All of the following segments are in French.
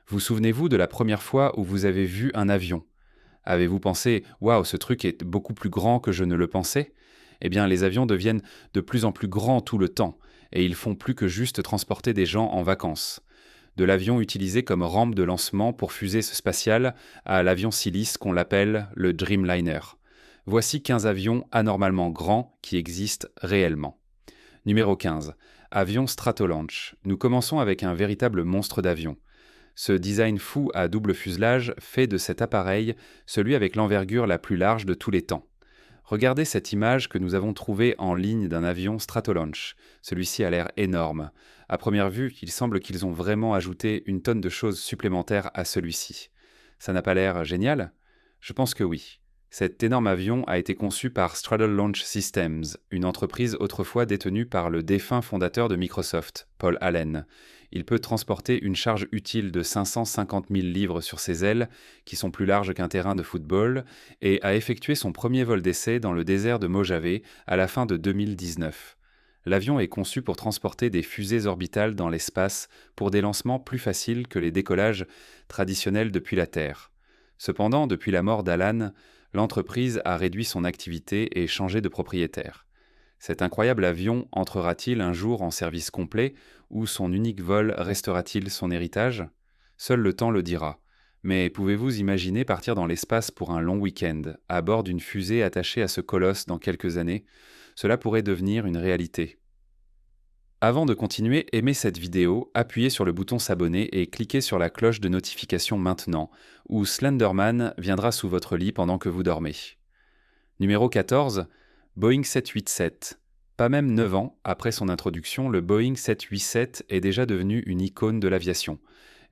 Vous souvenez-vous de la première fois où vous avez vu un avion? Avez-vous pensé: «Waouh, ce truc est beaucoup plus grand que je ne le pensais»? Eh bien, les avions deviennent de plus en plus grands tout le temps, et ils font plus que juste transporter des gens en vacances. De l'avion utilisé comme rampe de lancement pour fusée spatiale à l'avion silice qu'on l'appelle le Dreamliner. Voici 15 avions anormalement grands qui existent réellement. Numéro 15. Avion Stratolaunch. Nous commençons avec un véritable monstre d'avion. Ce design fou à double fuselage fait de cet appareil celui avec l'envergure la plus large de tous les temps. Regardez cette image que nous avons trouvée en ligne d'un avion Stratolaunch. Celui-ci a l'air énorme. À première vue, il semble qu'ils ont vraiment ajouté une tonne de choses supplémentaires à celui-ci. Ça n'a pas l'air génial? Je pense que oui. Cet énorme avion a été conçu par Straddle Launch Systems, une entreprise autrefois détenue par le défunt fondateur de Microsoft, Paul Allen. Il peut transporter une charge utile de 550 000 livres sur ses ailes, qui sont plus larges qu'un terrain de football, et a effectué son premier vol d'essai dans le désert de Mojave à la fin de 2019. L'avion est conçu pour transporter des fusées orbitales dans l'espace pour des lancements plus faciles que les décollages traditionnels depuis la Terre. Cependant, depuis la mort d'Alan, l'entreprise a réduit son activité et changé de propriétaire. Cet incroyable avion entrera-t-il un jour en service complet ou son unique vol restera-t-il son héritage? Seul le temps le dira. Mais pouvez-vous imaginer partir dans l'espace pour un long week-end, à bord d'une fusée attachée à ce colosse dans quelques années? Cela pourrait devenir une réalité. Avant de continuer, aimez cette vidéo, appuyez sur le bouton s'abonner et cliquez sur la cloche de notification maintenant, ou Slenderman viendra sous votre lit pendant que vous dormez. Numéro 14, Boeing 787. Pas même 9 ans après son introduction, le Boeing 787 est déjà devenu une icône de l'aviation.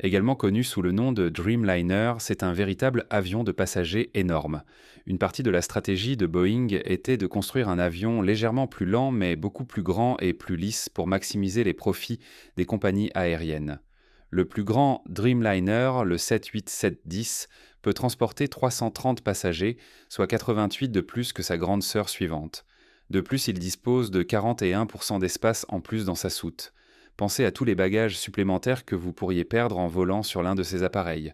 Également connu sous le nom de Dreamliner, c'est un véritable avion de passagers énorme. Une partie de la stratégie de Boeing était de construire un avion légèrement plus lent mais beaucoup plus grand et plus lisse pour maximiser les profits des compagnies aériennes. Le plus grand Dreamliner, le 787-10, peut transporter 330 passagers, soit 88 de plus que sa grande sœur suivante. De plus, il dispose de 41% d'espace en plus dans sa soute. Pensez à tous les bagages supplémentaires que vous pourriez perdre en volant sur l'un de ces appareils.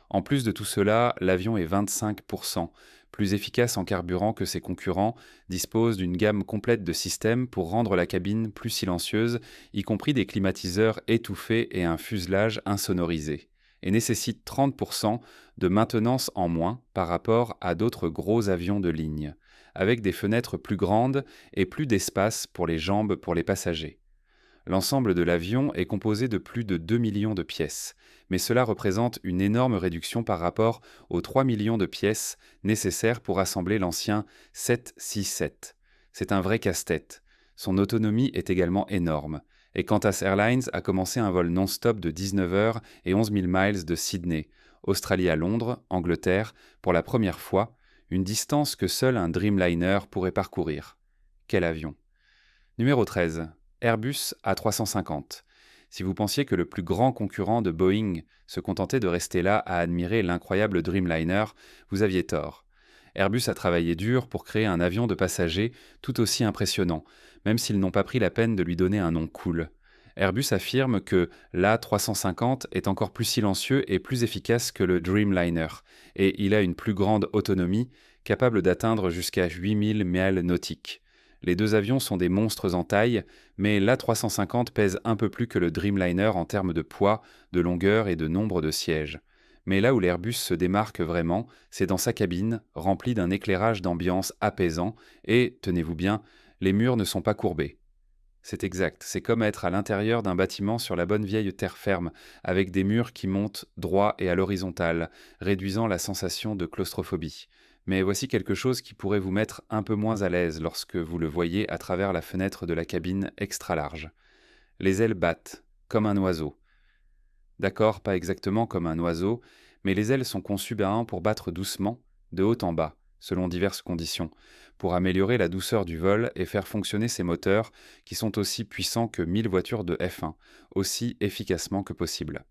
En plus de tout cela, l'avion est 25% plus efficace en carburant que ses concurrents, dispose d'une gamme complète de systèmes pour rendre la cabine plus silencieuse, y compris des climatiseurs étouffés et un fuselage insonorisé, et nécessite 30% de maintenance en moins par rapport à d'autres gros avions de ligne, avec des fenêtres plus grandes et plus d'espace pour les jambes pour les passagers. L'ensemble de l'avion est composé de plus de 2 millions de pièces, mais cela représente une énorme réduction par rapport aux 3 millions de pièces nécessaires pour assembler l'ancien 767. C'est un vrai casse-tête. Son autonomie est également énorme, et Qantas Airlines a commencé un vol non-stop de 19 heures et 11 000 miles de Sydney, Australie à Londres, Angleterre, pour la première fois, une distance que seul un Dreamliner pourrait parcourir. Quel avion! Numéro 13. Airbus A350. Si vous pensiez que le plus grand concurrent de Boeing se contentait de rester là à admirer l'incroyable Dreamliner, vous aviez tort. Airbus a travaillé dur pour créer un avion de passagers tout aussi impressionnant, même s'ils n'ont pas pris la peine de lui donner un nom cool. Airbus affirme que l'A350 est encore plus silencieux et plus efficace que le Dreamliner, et il a une plus grande autonomie, capable d'atteindre jusqu'à 8000 miles nautiques. Les deux avions sont des monstres en taille, mais l'A350 pèse un peu plus que le Dreamliner en termes de poids, de longueur et de nombre de sièges. Mais là où l'Airbus se démarque vraiment, c'est dans sa cabine, remplie d'un éclairage d'ambiance apaisant, et, tenez-vous bien, les murs ne sont pas courbés. C'est exact, c'est comme être à l'intérieur d'un bâtiment sur la bonne vieille terre ferme, avec des murs qui montent droit et à l'horizontale, réduisant la sensation de claustrophobie. Mais voici quelque chose qui pourrait vous mettre un peu moins à l'aise lorsque vous le voyez à travers la fenêtre de la cabine extra large. Les ailes battent, comme un oiseau. D'accord, pas exactement comme un oiseau, mais les ailes sont conçues pour battre doucement, de haut en bas, selon diverses conditions, pour améliorer la douceur du vol et faire fonctionner ces moteurs qui sont aussi puissants que 1000 voitures de F1, aussi efficacement que possible.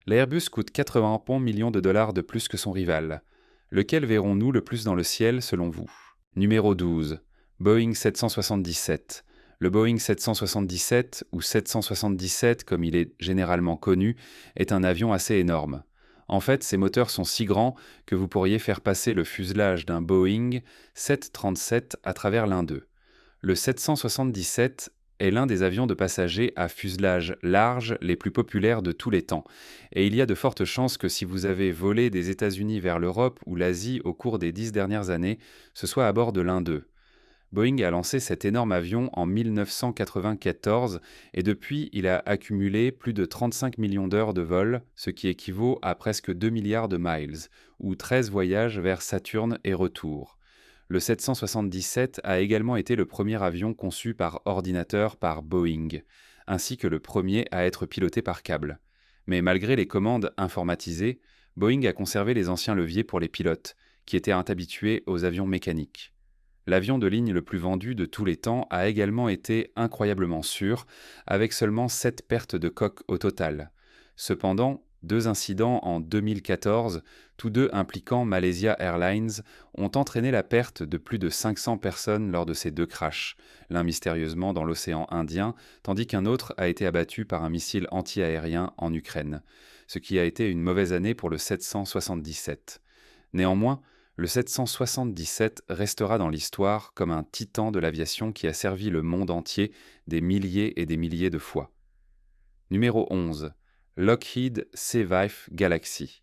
L'Airbus coûte 81 millions de dollars de plus que son rival. Lequel verrons-nous le plus dans le ciel selon vous? Numéro 12. Boeing 777. Le Boeing 777, ou 777 comme il est généralement connu, est un avion assez énorme. En fait, ses moteurs sont si grands que vous pourriez faire passer le fuselage d'un Boeing 737 à travers l'un d'eux. Le 777 est l'un des avions de passagers à fuselage large les plus populaires de tous les temps, et il y a de fortes chances que si vous avez volé des États-Unis vers l'Europe ou l'Asie au cours des 10 dernières années, ce soit à bord de l'un d'eux. Boeing a lancé cet énorme avion en 1994 et depuis, il a accumulé plus de 35 millions d'heures de vol, ce qui équivaut à presque 2 milliards de miles, ou 13 voyages vers Saturne et retour. Le 777 a également été le premier avion conçu par ordinateur par Boeing, ainsi que le premier à être piloté par câble. Mais malgré les commandes informatisées, Boeing a conservé les anciens leviers pour les pilotes, qui étaient habitués aux avions mécaniques. L'avion de ligne le plus vendu de tous les temps a également été incroyablement sûr, avec seulement 7 pertes de coque au total. Cependant, 2 incidents en 2014, tous deux impliquant Malaysia Airlines, ont entraîné la perte de plus de 500 personnes lors de ces deux crashs, l'un mystérieusement dans l'océan Indien, tandis qu'un autre a été abattu par un missile anti-aérien en Ukraine, ce qui a été une mauvaise année pour le 777. Néanmoins, le 777 restera dans l'histoire comme un titan de l'aviation qui a servi le monde entier des milliers et des milliers de fois. Numéro 11. Lockheed C-5 Galaxy.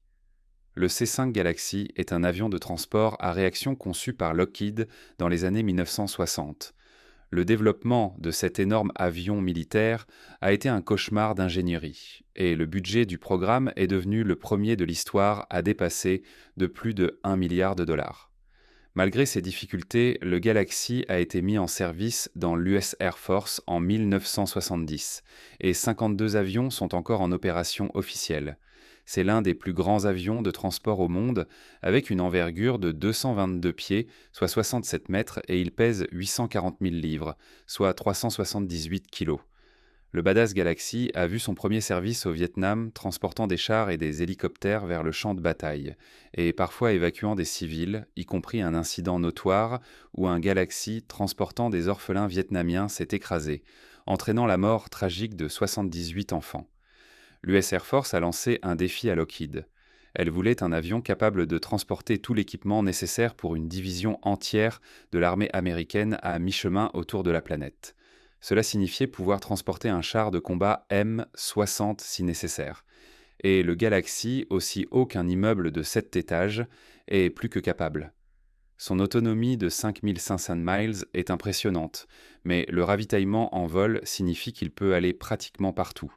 Le C-5 Galaxy est un avion de transport à réaction conçu par Lockheed dans les années 1960. Le développement de cet énorme avion militaire a été un cauchemar d'ingénierie, et le budget du programme est devenu le premier de l'histoire à dépasser de plus de 1 milliard de dollars. Malgré ces difficultés, le Galaxy a été mis en service dans l'US Air Force en 1970, et 52 avions sont encore en opération officielle. C'est l'un des plus grands avions de transport au monde, avec une envergure de 222 pieds, soit 67 mètres, et il pèse 840 000 livres, soit 378 kilos. Le Badass Galaxy a vu son premier service au Vietnam, transportant des chars et des hélicoptères vers le champ de bataille, et parfois évacuant des civils, y compris un incident notoire où un Galaxy transportant des orphelins vietnamiens s'est écrasé, entraînant la mort tragique de 78 enfants. L'US Air Force a lancé un défi à Lockheed. Elle voulait un avion capable de transporter tout l'équipement nécessaire pour une division entière de l'armée américaine à mi-chemin autour de la planète. Cela signifiait pouvoir transporter un char de combat M60 si nécessaire. Et le Galaxy, aussi haut qu'un immeuble de 7 étages, est plus que capable. Son autonomie de 5500 miles est impressionnante, mais le ravitaillement en vol signifie qu'il peut aller pratiquement partout.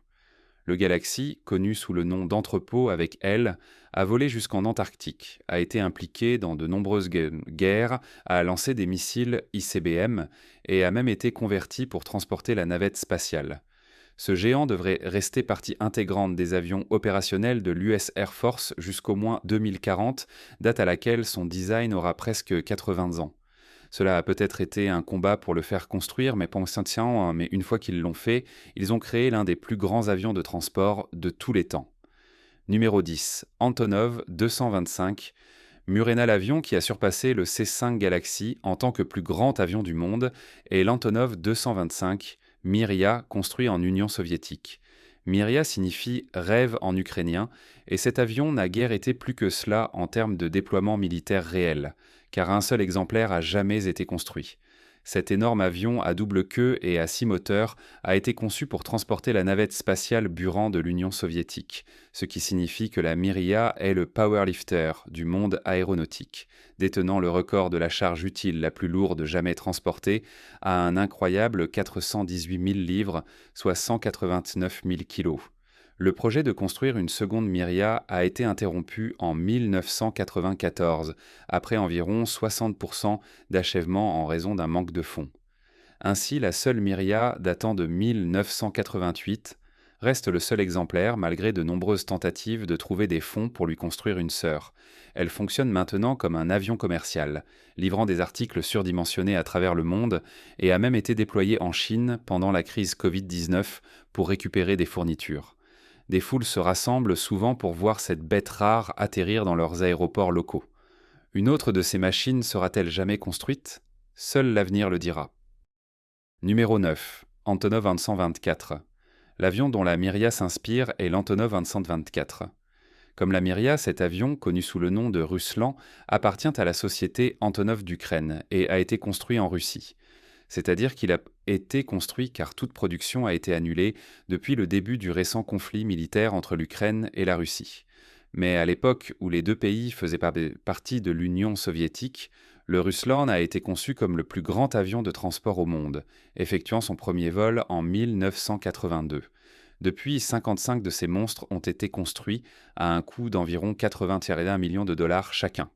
Le Galaxy, connu sous le nom d'entrepôt avec L, a volé jusqu'en Antarctique, a été impliqué dans de nombreuses guerres, a lancé des missiles ICBM et a même été converti pour transporter la navette spatiale. Ce géant devrait rester partie intégrante des avions opérationnels de l'US Air Force jusqu'au moins 2040, date à laquelle son design aura presque 80 ans. Cela a peut-être été un combat pour le faire construire, mais mais une fois qu'ils l'ont fait, ils ont créé l'un des plus grands avions de transport de tous les temps. Numéro 10. Antonov 225. Murena l'avion qui a surpassé le C-5 Galaxy en tant que plus grand avion du monde est l'Antonov 225, Miria, construit en Union soviétique. Miria signifie rêve en ukrainien, et cet avion n'a guère été plus que cela en termes de déploiement militaire réel, car un seul exemplaire a jamais été construit. Cet énorme avion à double queue et à 6 moteurs a été conçu pour transporter la navette spatiale Buran de l'Union soviétique, ce qui signifie que la Miria est le powerlifter du monde aéronautique, détenant le record de la charge utile la plus lourde jamais transportée à un incroyable 418 000 livres, soit 189 000 kilos. Le projet de construire une seconde Miria a été interrompu en 1994, après environ 60% d'achèvement en raison d'un manque de fonds. Ainsi, la seule Miria datant de 1988 reste le seul exemplaire malgré de nombreuses tentatives de trouver des fonds pour lui construire une sœur. Elle fonctionne maintenant comme un avion commercial, livrant des articles surdimensionnés à travers le monde et a même été déployée en Chine pendant la crise Covid-19 pour récupérer des fournitures. Des foules se rassemblent souvent pour voir cette bête rare atterrir dans leurs aéroports locaux. Une autre de ces machines sera-t-elle jamais construite ? Seul l'avenir le dira. Numéro 9. Antonov 124. L'avion dont la Miria s'inspire est l'Antonov 124. Comme la Miria, cet avion, connu sous le nom de Ruslan, appartient à la société Antonov d'Ukraine et a été construit en Russie. C'est-à-dire qu'il a été construit car toute production a été annulée depuis le début du récent conflit militaire entre l'Ukraine et la Russie. Mais à l'époque où les deux pays faisaient partie de l'Union soviétique, le Ruslan a été conçu comme le plus grand avion de transport au monde, effectuant son premier vol en 1982. Depuis, 55 de ces monstres ont été construits à un coût d'environ 81 millions de dollars chacun.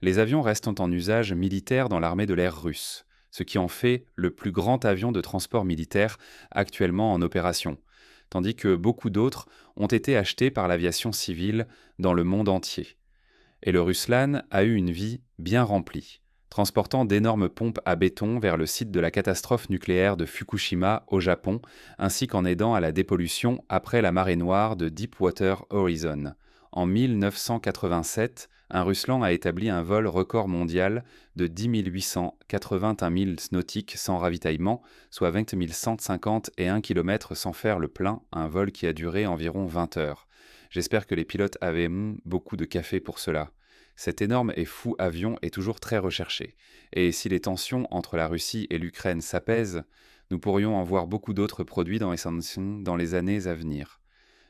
Les avions restent en usage militaire dans l'armée de l'air russe, ce qui en fait le plus grand avion de transport militaire actuellement en opération, tandis que beaucoup d'autres ont été achetés par l'aviation civile dans le monde entier. Et le Ruslan a eu une vie bien remplie, transportant d'énormes pompes à béton vers le site de la catastrophe nucléaire de Fukushima au Japon, ainsi qu'en aidant à la dépollution après la marée noire de Deepwater Horizon. En 1987, un Ruslan a établi un vol record mondial de 10 881 milles nautiques sans ravitaillement, soit 20 150 et 1 km sans faire le plein, un vol qui a duré environ 20 heures. J'espère que les pilotes avaient beaucoup de café pour cela. Cet énorme et fou avion est toujours très recherché. Et si les tensions entre la Russie et l'Ukraine s'apaisent, nous pourrions en voir beaucoup d'autres produits dans les années à venir.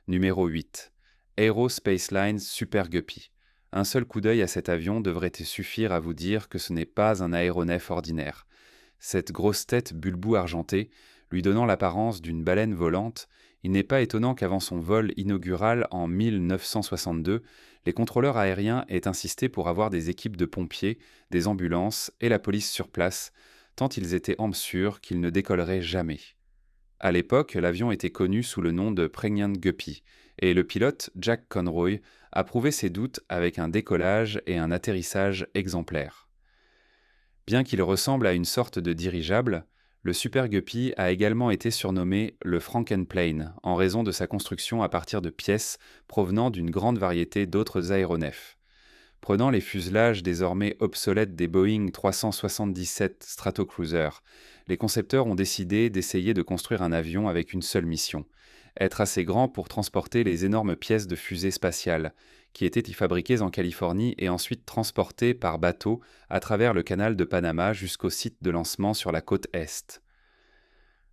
Numéro 8. Aero Spacelines Super Guppy. Un seul coup d'œil à cet avion devrait suffire à vous dire que ce n'est pas un aéronef ordinaire. Cette grosse tête bulbou argentée, lui donnant l'apparence d'une baleine volante, il n'est pas étonnant qu'avant son vol inaugural en 1962, les contrôleurs aériens aient insisté pour avoir des équipes de pompiers, des ambulances et la police sur place, tant ils étaient sûrs qu'il ne décollerait jamais. À l'époque, l'avion était connu sous le nom de Pregnant Guppy, et le pilote, Jack Conroy, a prouvé ses doutes avec un décollage et un atterrissage exemplaires. Bien qu'il ressemble à une sorte de dirigeable, le Super Guppy a également été surnommé le Frankenplane en raison de sa construction à partir de pièces provenant d'une grande variété d'autres aéronefs. Prenant les fuselages désormais obsolètes des Boeing 377 Stratocruiser, les concepteurs ont décidé d'essayer de construire un avion avec une seule mission, être assez grand pour transporter les énormes pièces de fusées spatiales, qui étaient fabriquées en Californie et ensuite transportées par bateau à travers le canal de Panama jusqu'au site de lancement sur la côte Est.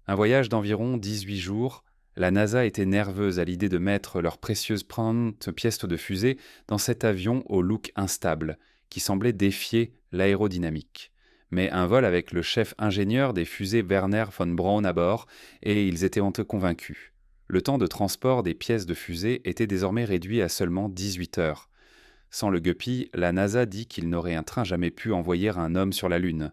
Un voyage d'environ 18 jours, la NASA était nerveuse à l'idée de mettre leurs précieuses pièces de fusée dans cet avion au look instable, qui semblait défier l'aérodynamique. Mais un vol avec le chef ingénieur des fusées Werner von Braun à bord, et ils étaient convaincus. Le temps de transport des pièces de fusée était désormais réduit à seulement 18 heures. Sans le Guppy, la NASA dit qu'il n'aurait un train jamais pu envoyer un homme sur la Lune.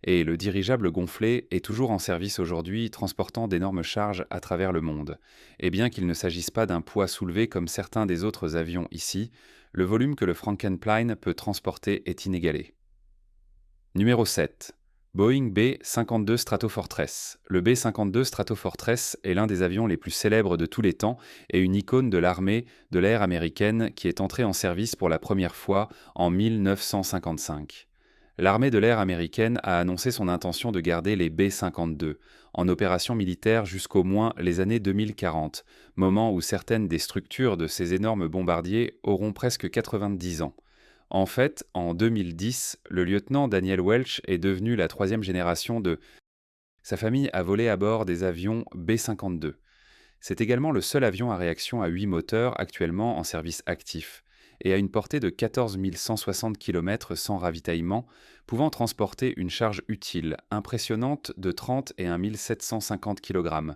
Et le dirigeable gonflé est toujours en service aujourd'hui, transportant d'énormes charges à travers le monde. Et bien qu'il ne s'agisse pas d'un poids soulevé comme certains des autres avions ici, le volume que le Frankenplane peut transporter est inégalé. Numéro 7. Boeing B-52 Stratofortress. Le B-52 Stratofortress est l'un des avions les plus célèbres de tous les temps et une icône de l'armée de l'air américaine qui est entrée en service pour la première fois en 1955. L'armée de l'air américaine a annoncé son intention de garder les B-52 en opération militaire jusqu'au moins les années 2040, moment où certaines des structures de ces énormes bombardiers auront presque 90 ans. En fait, en 2010, le lieutenant Daniel Welch est devenu la troisième génération de... Sa famille a volé à bord des avions B-52. C'est également le seul avion à réaction à 8 moteurs actuellement en service actif et à une portée de 14 160 km sans ravitaillement, pouvant transporter une charge utile impressionnante de 30 et 1 750 kg.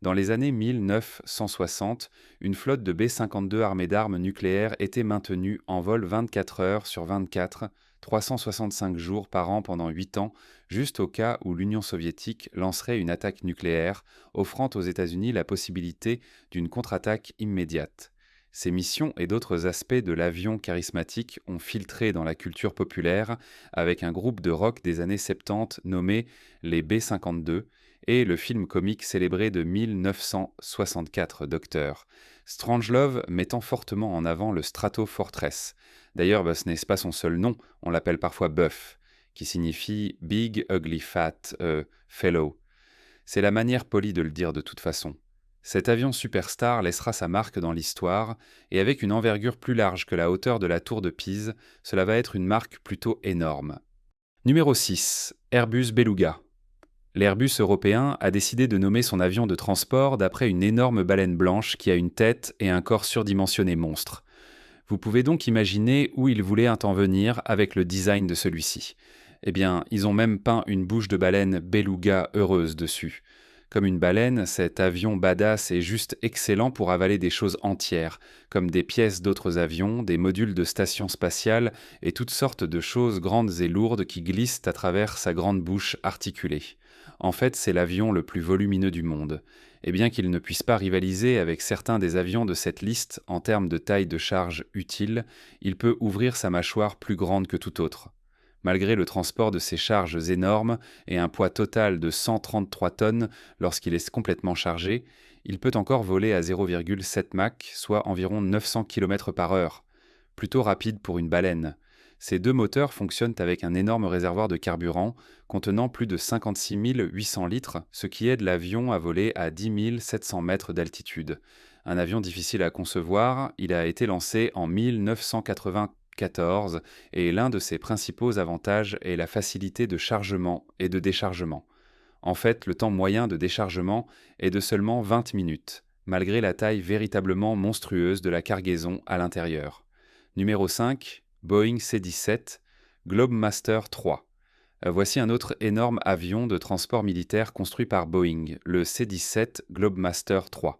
Dans les années 1960, une flotte de B-52 armée d'armes nucléaires était maintenue en vol 24 heures sur 24, 365 jours par an pendant 8 ans, juste au cas où l'Union soviétique lancerait une attaque nucléaire, offrant aux États-Unis la possibilité d'une contre-attaque immédiate. Ces missions et d'autres aspects de l'avion charismatique ont filtré dans la culture populaire avec un groupe de rock des années 70 nommé les B-52, et le film comique célébré de 1964, Docteur. Strangelove mettant fortement en avant le Stratofortress. D'ailleurs, ce n'est pas son seul nom, on l'appelle parfois Buff, qui signifie Big Ugly Fat Fellow. C'est la manière polie de le dire de toute façon. Cet avion Superstar laissera sa marque dans l'histoire, et avec une envergure plus large que la hauteur de la tour de Pise, cela va être une marque plutôt énorme. Numéro 6. Airbus Beluga. L'Airbus européen a décidé de nommer son avion de transport d'après une énorme baleine blanche qui a une tête et un corps surdimensionné monstre. Vous pouvez donc imaginer où ils voulaient en venir avec le design de celui-ci. Eh bien, ils ont même peint une bouche de baleine beluga heureuse dessus. Comme une baleine, cet avion badass est juste excellent pour avaler des choses entières, comme des pièces d'autres avions, des modules de stations spatiales et toutes sortes de choses grandes et lourdes qui glissent à travers sa grande bouche articulée. En fait, c'est l'avion le plus volumineux du monde. Et bien qu'il ne puisse pas rivaliser avec certains des avions de cette liste en termes de taille de charge utile, il peut ouvrir sa mâchoire plus grande que tout autre. Malgré le transport de ces charges énormes et un poids total de 133 tonnes lorsqu'il est complètement chargé, il peut encore voler à 0,7 Mach, soit environ 900 km/h. Plutôt rapide pour une baleine. Ces deux moteurs fonctionnent avec un énorme réservoir de carburant contenant plus de 56 800 litres, ce qui aide l'avion à voler à 10 700 mètres d'altitude. Un avion difficile à concevoir, il a été lancé en 1994 et l'un de ses principaux avantages est la facilité de chargement et de déchargement. En fait, le temps moyen de déchargement est de seulement 20 minutes, malgré la taille véritablement monstrueuse de la cargaison à l'intérieur. Numéro 5. Boeing C-17, Globemaster III. Voici un autre énorme avion de transport militaire construit par Boeing, le C-17 Globemaster III.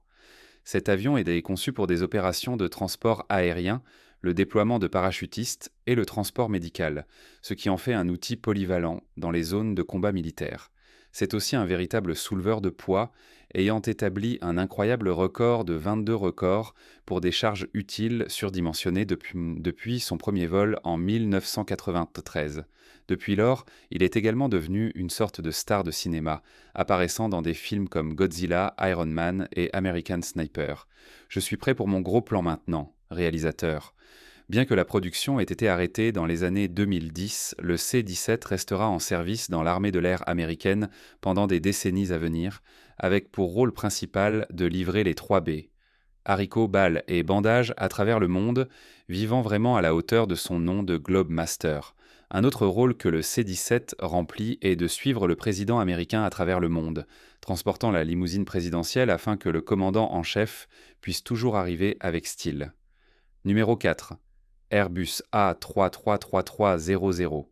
Cet avion est conçu pour des opérations de transport aérien, le déploiement de parachutistes et le transport médical, ce qui en fait un outil polyvalent dans les zones de combat militaire. C'est aussi un véritable souleveur de poids, ayant établi un incroyable record de 22 records pour des charges utiles surdimensionnées depuis son premier vol en 1993. Depuis lors, il est également devenu une sorte de star de cinéma, apparaissant dans des films comme Godzilla, Iron Man et American Sniper. Je suis prêt pour mon gros plan maintenant, réalisateur. Bien que la production ait été arrêtée dans les années 2010, le C-17 restera en service dans l'armée de l'air américaine pendant des décennies à venir, avec pour rôle principal de livrer les 3 B, haricots, balles et bandages à travers le monde, vivant vraiment à la hauteur de son nom de Globemaster. Un autre rôle que le C-17 remplit est de suivre le président américain à travers le monde, transportant la limousine présidentielle afin que le commandant en chef puisse toujours arriver avec style. Numéro 4. Airbus A333-300.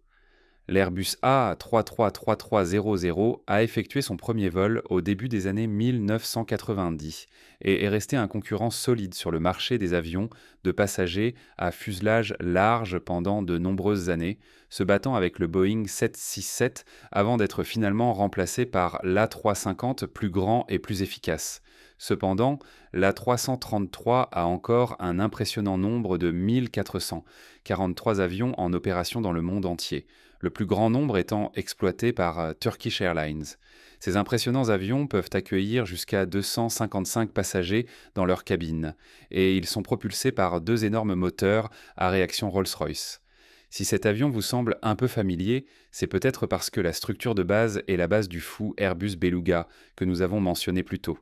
L'Airbus A333-300 a effectué son premier vol au début des années 1990 et est resté un concurrent solide sur le marché des avions de passagers à fuselage large pendant de nombreuses années, se battant avec le Boeing 767 avant d'être finalement remplacé par l'A350 plus grand et plus efficace. Cependant, l'A333 a encore un impressionnant nombre de 1443 avions en opération dans le monde entier, le plus grand nombre étant exploité par Turkish Airlines. Ces impressionnants avions peuvent accueillir jusqu'à 255 passagers dans leur cabine, et ils sont propulsés par 2 énormes moteurs à réaction Rolls-Royce. Si cet avion vous semble un peu familier, c'est peut-être parce que la structure de base est la base du fou Airbus Beluga que nous avons mentionné plus tôt.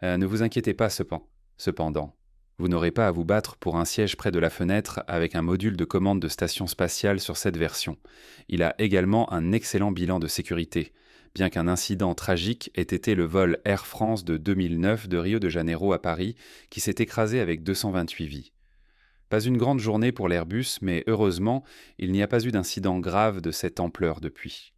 Ne vous inquiétez pas cependant. Vous n'aurez pas à vous battre pour un siège près de la fenêtre avec un module de commande de station spatiale sur cette version. Il a également un excellent bilan de sécurité, bien qu'un incident tragique ait été le vol Air France de 2009 de Rio de Janeiro à Paris qui s'est écrasé avec 228 vies. Pas une grande journée pour l'Airbus, mais heureusement, il n'y a pas eu d'incident grave de cette ampleur depuis.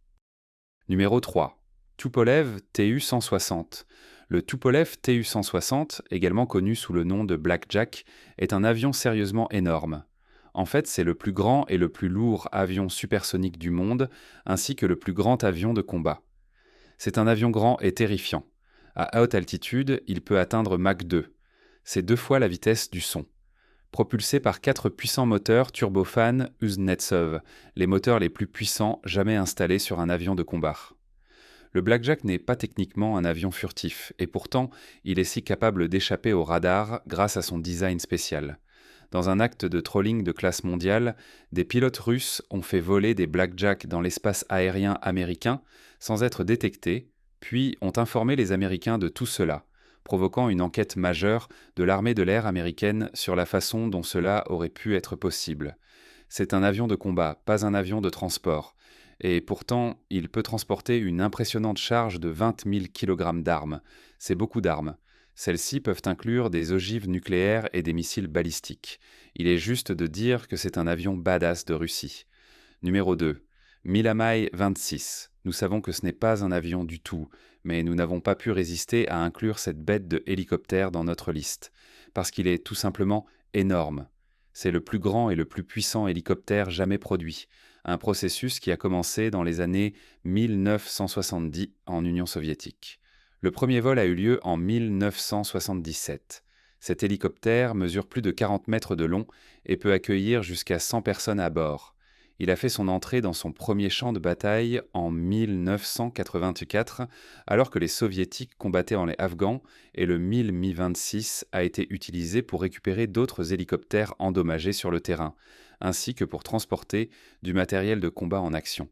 Numéro 3. Tupolev Tu-160. Le Tupolev Tu-160, également connu sous le nom de Blackjack, est un avion sérieusement énorme. En fait, c'est le plus grand et le plus lourd avion supersonique du monde, ainsi que le plus grand avion de combat. C'est un avion grand et terrifiant. À haute altitude, il peut atteindre Mach 2. C'est 2 fois la vitesse du son. Propulsé par 4 puissants moteurs turbofan Kuznetsov, les moteurs les plus puissants jamais installés sur un avion de combat. Le Blackjack n'est pas techniquement un avion furtif, et pourtant, il est si capable d'échapper au radar grâce à son design spécial. Dans un acte de trolling de classe mondiale, des pilotes russes ont fait voler des Blackjack dans l'espace aérien américain sans être détectés, puis ont informé les Américains de tout cela, provoquant une enquête majeure de l'armée de l'air américaine sur la façon dont cela aurait pu être possible. C'est un avion de combat, pas un avion de transport. Et pourtant, il peut transporter une impressionnante charge de 20 000 kg d'armes. C'est beaucoup d'armes. Celles-ci peuvent inclure des ogives nucléaires et des missiles balistiques. Il est juste de dire que c'est un avion badass de Russie. Numéro 2. Milamai 26. Nous savons que ce n'est pas un avion du tout, mais nous n'avons pas pu résister à inclure cette bête de hélicoptère dans notre liste, parce qu'il est tout simplement énorme. C'est le plus grand et le plus puissant hélicoptère jamais produit, un processus qui a commencé dans les années 1970 en Union soviétique. Le premier vol a eu lieu en 1977. Cet hélicoptère mesure plus de 40 mètres de long et peut accueillir jusqu'à 100 personnes à bord. Il a fait son entrée dans son premier champ de bataille en 1984, alors que les Soviétiques combattaient en les Afghans, et le Mi-26 a été utilisé pour récupérer d'autres hélicoptères endommagés sur le terrain, ainsi que pour transporter du matériel de combat en action.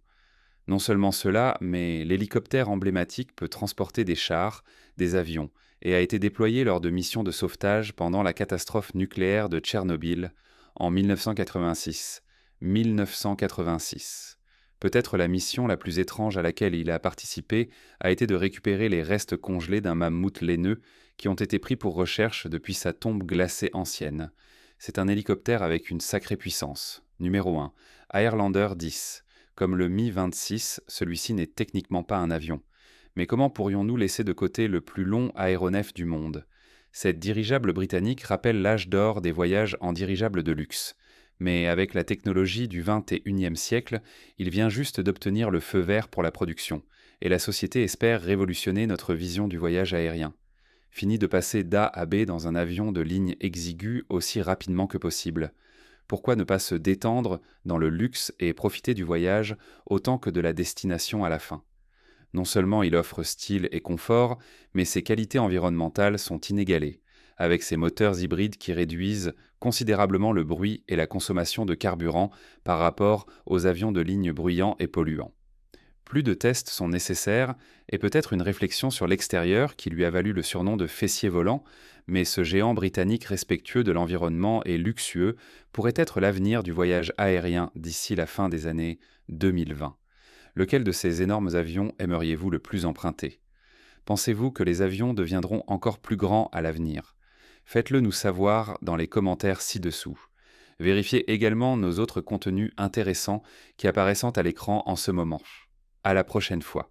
Non seulement cela, mais l'hélicoptère emblématique peut transporter des chars, des avions, et a été déployé lors de missions de sauvetage pendant la catastrophe nucléaire de Tchernobyl en 1986. 1986. Peut-être la mission la plus étrange à laquelle il a participé a été de récupérer les restes congelés d'un mammouth laineux qui ont été pris pour recherche depuis sa tombe glacée ancienne. C'est un hélicoptère avec une sacrée puissance. Numéro 1. Highlander 10. Comme le Mi-26, celui-ci n'est techniquement pas un avion. Mais comment pourrions-nous laisser de côté le plus long aéronef du monde ? Cette dirigeable britannique rappelle l'âge d'or des voyages en dirigeable de luxe. Mais avec la technologie du XXIe siècle, il vient juste d'obtenir le feu vert pour la production, et la société espère révolutionner notre vision du voyage aérien. Fini de passer d'A à B dans un avion de ligne exiguë aussi rapidement que possible. Pourquoi ne pas se détendre dans le luxe et profiter du voyage autant que de la destination à la fin ? Non seulement il offre style et confort, mais ses qualités environnementales sont inégalées, avec ses moteurs hybrides qui réduisent considérablement le bruit et la consommation de carburant par rapport aux avions de ligne bruyants et polluants. Plus de tests sont nécessaires et peut-être une réflexion sur l'extérieur qui lui a valu le surnom de fessier volant, mais ce géant britannique respectueux de l'environnement et luxueux pourrait être l'avenir du voyage aérien d'ici la fin des années 2020. Lequel de ces énormes avions aimeriez-vous le plus emprunter ? Pensez-vous que les avions deviendront encore plus grands à l'avenir ? Faites-le nous savoir dans les commentaires ci-dessous. Vérifiez également nos autres contenus intéressants qui apparaissent à l'écran en ce moment. À la prochaine fois.